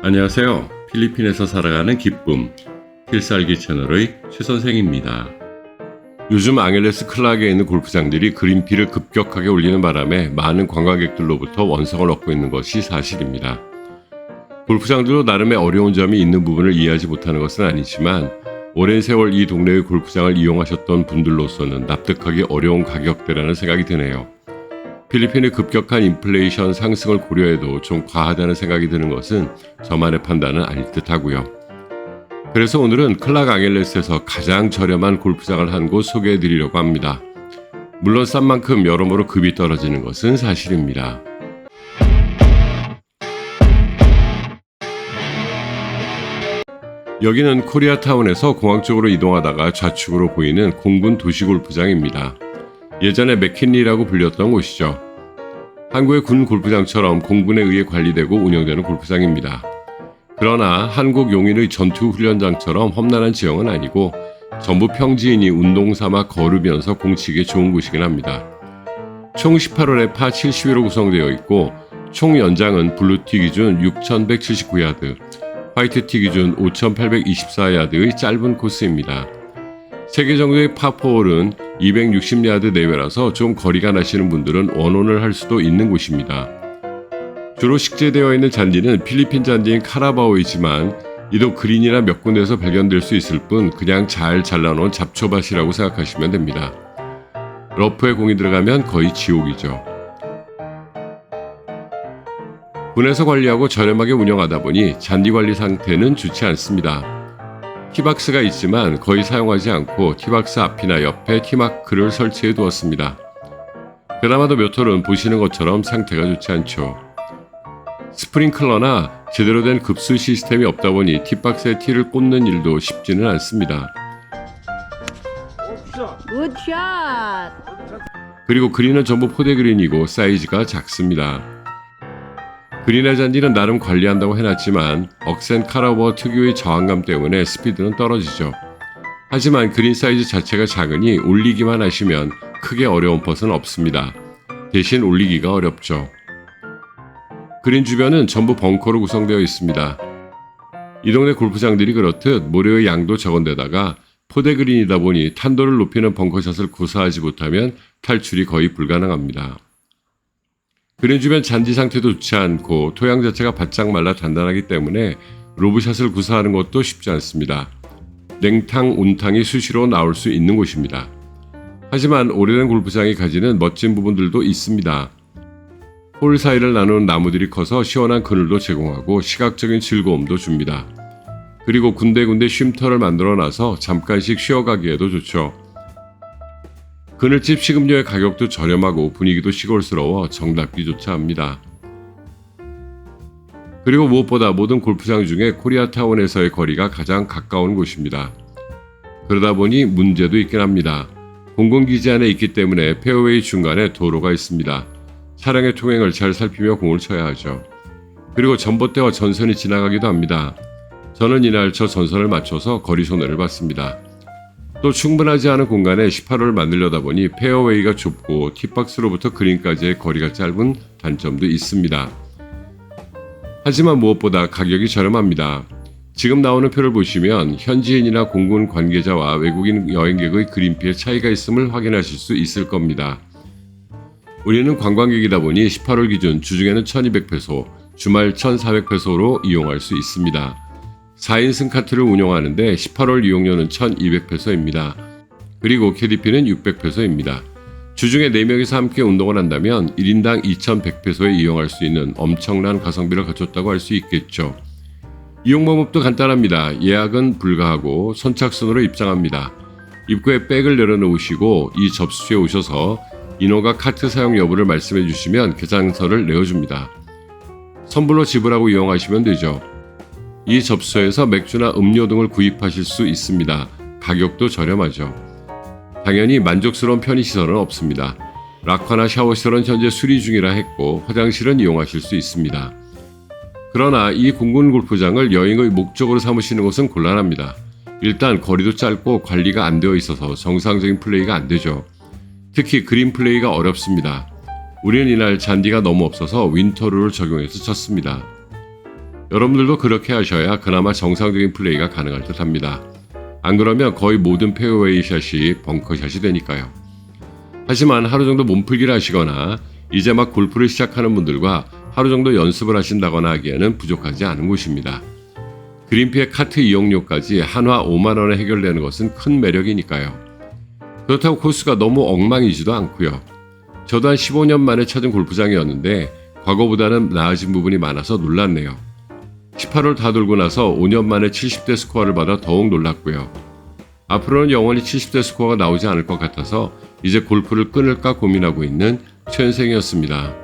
안녕하세요. 필리핀에서 살아가는 기쁨, 필살기 채널의 최 선생입니다. 요즘 앙헬레스 클락에 있는 골프장들이 그린피를 급격하게 올리는 바람에 많은 관광객들로부터 원성을 얻고 있는 것이 사실입니다. 골프장들도 나름의 어려운 점이 있는 부분을 이해하지 못하는 것은 아니지만 오랜 세월 이 동네의 골프장을 이용하셨던 분들로서는 납득하기 어려운 가격대라는 생각이 드네요. 필리핀의 급격한 인플레이션 상승을 고려해도 좀 과하다는 생각이 드는 것은 저만의 판단은 아닐 듯하고요. 그래서 오늘은 클락 앙헬레스에서 가장 저렴한 골프장을 한 곳 소개해드리려고 합니다. 물론 싼 만큼 여러모로 급이 떨어지는 것은 사실입니다. 여기는 코리아타운에서 공항 쪽으로 이동하다가 좌측으로 보이는 공군 도시골프장입니다. 예전에 맥킨리라고 불렸던 곳이죠. 한국의 군 골프장처럼 공군에 의해 관리되고 운영되는 골프장입니다. 그러나 한국 용인의 전투훈련장처럼 험난한 지형은 아니고 전부 평지이니 운동삼아 걸으면서 공치기에 좋은 곳이긴 합니다. 총 18홀의 파 70회로 구성되어 있고 총 연장은 블루티 기준 6,179야드, 화이트티 기준 5,824야드의 짧은 코스입니다. 3개 정도의 파4홀은 260야드 내외라서 좀 거리가 나시는 분들은 원혼을 할 수도 있는 곳입니다. 주로 식재되어 있는 잔디는 필리핀 잔디인 카라바오이지만 이도 그린이나 몇 군데에서 발견될 수 있을 뿐 그냥 잘 잘라놓은 잡초밭이라고 생각하시면 됩니다. 러프에 공이 들어가면 거의 지옥이죠. 군에서 관리하고 저렴하게 운영하다 보니 잔디 관리 상태는 좋지 않습니다. 티박스가 있지만 거의 사용하지 않고 티박스 앞이나 옆에 티마크를 설치해 두었습니다. 그나마도 몇 홀은 보시는 것처럼 상태가 좋지 않죠. 스프링클러나 제대로 된 급수 시스템이 없다 보니 티박스에 티를 꽂는 일도 쉽지는 않습니다. 굿샷! 그리고 그린은 전부 포대 그린이고 사이즈가 작습니다. 그린의 잔디는 나름 관리한다고 해놨지만 억센 카라버 특유의 저항감 때문에 스피드는 떨어지죠. 하지만 그린 사이즈 자체가 작으니 올리기만 하시면 크게 어려운 퍼스는 없습니다. 대신 올리기가 어렵죠. 그린 주변은 전부 벙커로 구성되어 있습니다. 이 동네 골프장들이 그렇듯 모래의 양도 적은 데다가 포대 그린이다 보니 탄도를 높이는 벙커샷을 구사하지 못하면 탈출이 거의 불가능합니다. 그린 주변 잔디 상태도 좋지 않고 토양 자체가 바짝 말라 단단하기 때문에 로브샷을 구사하는 것도 쉽지 않습니다. 냉탕, 온탕이 수시로 나올 수 있는 곳입니다. 하지만 오래된 골프장이 가지는 멋진 부분들도 있습니다. 홀 사이를 나누는 나무들이 커서 시원한 그늘도 제공하고 시각적인 즐거움도 줍니다. 그리고 군데군데 쉼터를 만들어놔서 잠깐씩 쉬어가기에도 좋죠. 그늘집 식음료의 가격도 저렴하고 분위기도 시골스러워 정답기조차 합니다. 그리고 무엇보다 모든 골프장 중에 코리아타운에서의 거리가 가장 가까운 곳입니다. 그러다 보니 문제도 있긴 합니다. 공군기지 안에 있기 때문에 페어웨이 중간에 도로가 있습니다. 차량의 통행을 잘 살피며 공을 쳐야 하죠. 그리고 전봇대와 전선이 지나가기도 합니다. 저는 이날 저 전선을 맞춰서 거리 손해를 봤습니다. 또 충분하지 않은 공간에 18홀을 만들려다 보니 페어웨이가 좁고 티박스로부터 그린까지의 거리가 짧은 단점도 있습니다. 하지만 무엇보다 가격이 저렴합니다. 지금 나오는 표를 보시면 현지인이나 공군 관계자와 외국인 여행객의 그린피의 차이가 있음을 확인하실 수 있을 겁니다. 우리는 관광객이다 보니 18홀 기준 주중에는 1200페소, 주말 1400페소로 이용할 수 있습니다. 4인승 카트를 운영하는데 18홀 이용료는 1200페소입니다. 그리고 캐디피는 600페소입니다. 주중에 4명이서 함께 운동을 한다면 1인당 2100페소에 이용할 수 있는 엄청난 가성비를 갖췄다고 할 수 있겠죠. 이용 방법도 간단합니다. 예약은 불가하고 선착순으로 입장합니다. 입구에 백을 내려놓으시고 이 접수소에 오셔서 인원과 카트 사용 여부를 말씀해 주시면 계산서를 내어줍니다. 선불로 지불하고 이용하시면 되죠. 이 접수소에서 맥주나 음료 등을 구입하실 수 있습니다. 가격도 저렴하죠. 당연히 만족스러운 편의시설은 없습니다. 락커나 샤워시설은 현재 수리 중이라 했고 화장실은 이용하실 수 있습니다. 그러나 이 공군 골프장을 여행의 목적으로 삼으시는 것은 곤란합니다. 일단 거리도 짧고 관리가 안 되어 있어서 정상적인 플레이가 안 되죠. 특히 그린 플레이가 어렵습니다. 우리는 이날 잔디가 너무 없어서 윈터룰을 적용해서 쳤습니다. 여러분들도 그렇게 하셔야 그나마 정상적인 플레이가 가능할 듯 합니다. 안 그러면 거의 모든 페어웨이 샷이 벙커샷이 되니까요. 하지만 하루 정도 몸풀기를 하시거나 이제 막 골프를 시작하는 분들과 하루 정도 연습을 하신다거나 하기에는 부족하지 않은 곳입니다. 그린피의 카트 이용료까지 한화 5만 원에 해결되는 것은 큰 매력이니까요. 그렇다고 코스가 너무 엉망이지도 않고요. 저도 한 15년 만에 찾은 골프장이었는데 과거보다는 나아진 부분이 많아서 놀랐네요. 18홀 다 돌고 나서 5년 만에 70대 스코어를 받아 더욱 놀랐고요. 앞으로는 영원히 70대 스코어가 나오지 않을 것 같아서 이제 골프를 끊을까 고민하고 있는 최은생이었습니다.